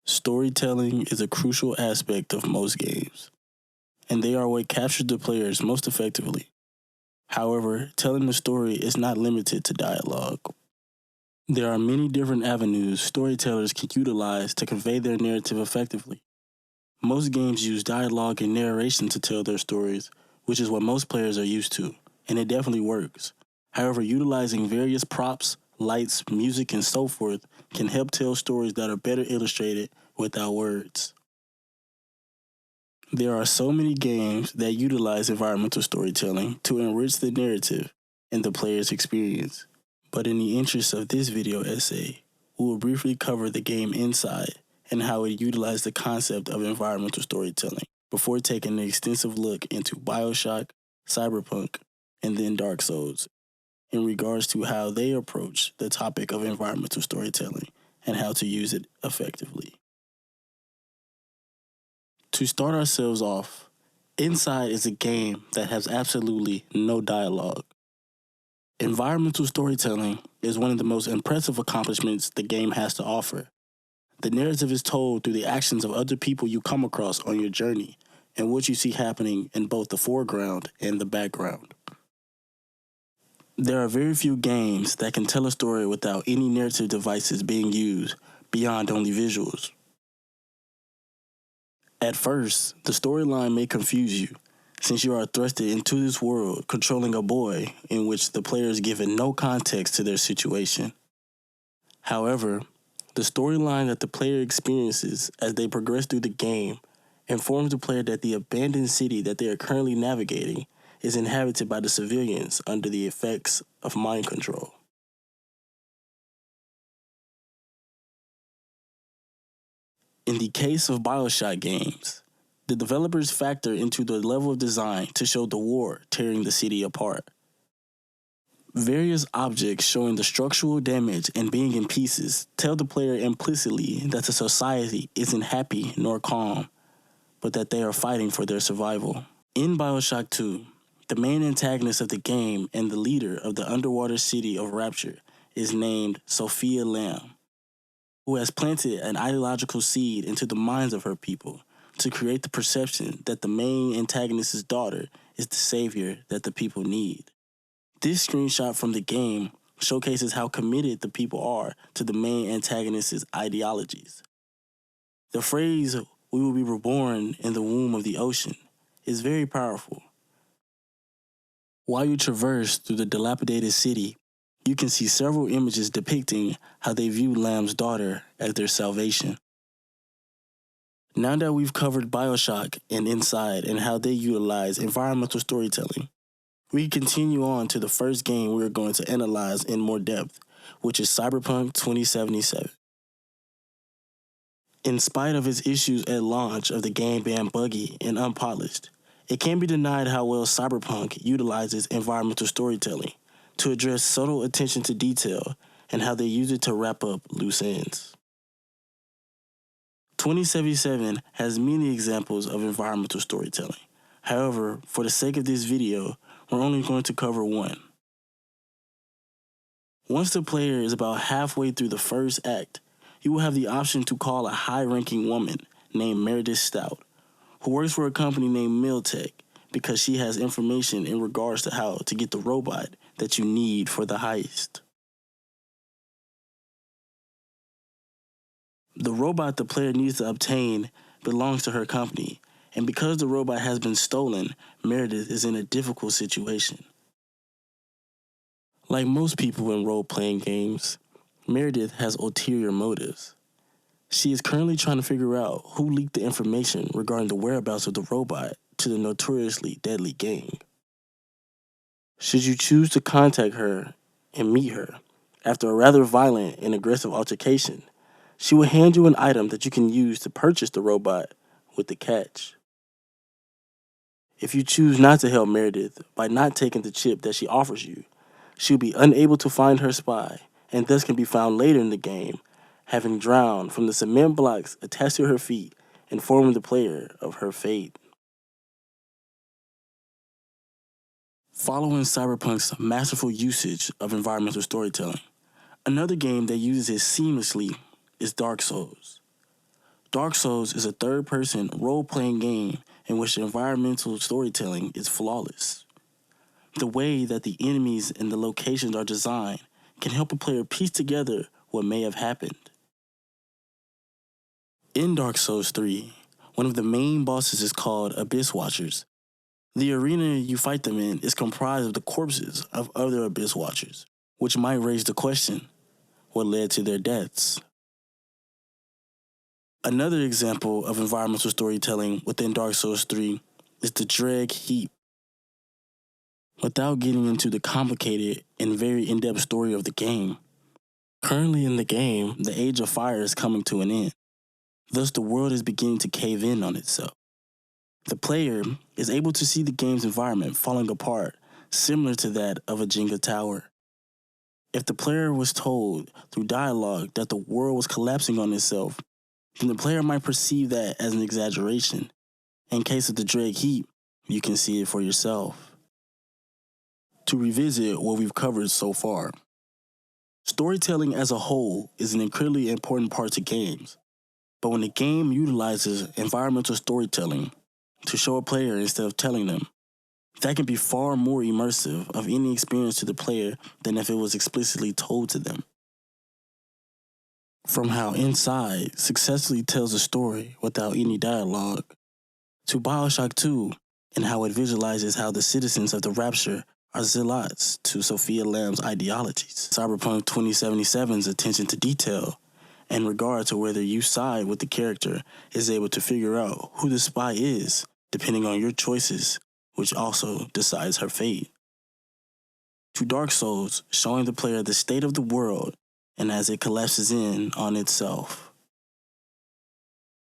Storytelling is a crucial aspect of most games, and they are what captures the players most effectively. However, telling a story is not limited to dialogue. There are many different avenues storytellers can utilize to convey their narrative effectively. Most games use dialogue and narration to tell their stories, which is what most players are used to, and it definitely works. However, utilizing various props, lights, music, and so forth can help tell stories that are better illustrated without words. There are so many games that utilize environmental storytelling to enrich the narrative and the player's experience. But in the interest of this video essay, we will briefly cover the game Inside and how it utilized the concept of environmental storytelling before taking an extensive look into Bioshock, Cyberpunk, and then Dark Souls in regards to how they approach the topic of environmental storytelling and how to use it effectively. To start ourselves off, Inside is a game that has absolutely no dialogue. Environmental storytelling is one of the most impressive accomplishments the game has to offer. The narrative is told through the actions of other people you come across on your journey and what you see happening in both the foreground and the background. There are very few games that can tell a story without any narrative devices being used beyond only visuals. At first, the storyline may confuse you, since you are thrusted into this world controlling a boy in which the player is given no context to their situation. However, the storyline that the player experiences as they progress through the game informs the player that the abandoned city that they are currently navigating is inhabited by the civilians under the effects of mind control. In the case of Bioshock games, the developers factor into the level of design to show the war tearing the city apart. Various objects showing the structural damage and being in pieces tell the player implicitly that the society isn't happy nor calm, but that they are fighting for their survival. In Bioshock 2, the main antagonist of the game and the leader of the underwater city of Rapture is named Sophia Lamb, who has planted an ideological seed into the minds of her people to create the perception that the main antagonist's daughter is the savior that the people need. This screenshot from the game showcases how committed the people are to the main antagonist's ideologies. The phrase, "we will be reborn in the womb of the ocean," is very powerful. While you traverse through the dilapidated city, you can see several images depicting how they view Lamb's daughter as their salvation. Now that we've covered Bioshock and Inside and how they utilize environmental storytelling, we continue on to the first game we're going to analyze in more depth, which is Cyberpunk 2077. In spite of its issues at launch of the game being buggy and unpolished, it can't be denied how well Cyberpunk utilizes environmental storytelling to address subtle attention to detail and how they use it to wrap up loose ends. 2077 has many examples of environmental storytelling. However, for the sake of this video, we're only going to cover one. Once the player is about halfway through the first act, you will have the option to call a high-ranking woman named Meredith Stout, who works for a company named Miltech because she has information in regards to how to get the robot that you need for the heist. The robot the player needs to obtain belongs to her company, and because the robot has been stolen, Meredith is in a difficult situation. Like most people in role-playing games, Meredith has ulterior motives. She is currently trying to figure out who leaked the information regarding the whereabouts of the robot to the notoriously deadly gang. Should you choose to contact her and meet her, after a rather violent and aggressive altercation, she will hand you an item that you can use to purchase the robot with the catch. If you choose not to help Meredith by not taking the chip that she offers you, she'll be unable to find her spy and thus can be found later in the game, having drowned from the cement blocks attached to her feet, informing the player of her fate. Following Cyberpunk's masterful usage of environmental storytelling, another game that uses it seamlessly is Dark Souls. Dark Souls is a third-person role-playing game in which the environmental storytelling is flawless. The way that the enemies and the locations are designed can help a player piece together what may have happened. In Dark Souls 3, one of the main bosses is called Abyss Watchers. The arena you fight them in is comprised of the corpses of other Abyss Watchers, which might raise the question, what led to their deaths? Another example of environmental storytelling within Dark Souls 3 is the Dread Heap. Without getting into the complicated and very in-depth story of the game, currently in the game, the Age of Fire is coming to an end. Thus, the world is beginning to cave in on itself. The player is able to see the game's environment falling apart, similar to that of a Jenga tower. If the player was told through dialogue that the world was collapsing on itself, then the player might perceive that as an exaggeration. In case of the Dread Heap, you can see it for yourself. To revisit what we've covered so far, storytelling as a whole is an incredibly important part to games. But when a game utilizes environmental storytelling to show a player instead of telling them, that can be far more immersive of any experience to the player than if it was explicitly told to them. From how Inside successfully tells a story without any dialogue, to Bioshock 2 and how it visualizes how the citizens of the Rapture are zealots to Sophia Lamb's ideologies. Cyberpunk 2077's attention to detail in regard to whether you side with the character is able to figure out who the spy is depending on your choices, which also decides her fate. To Dark Souls, showing the player the state of the world and as it collapses in on itself.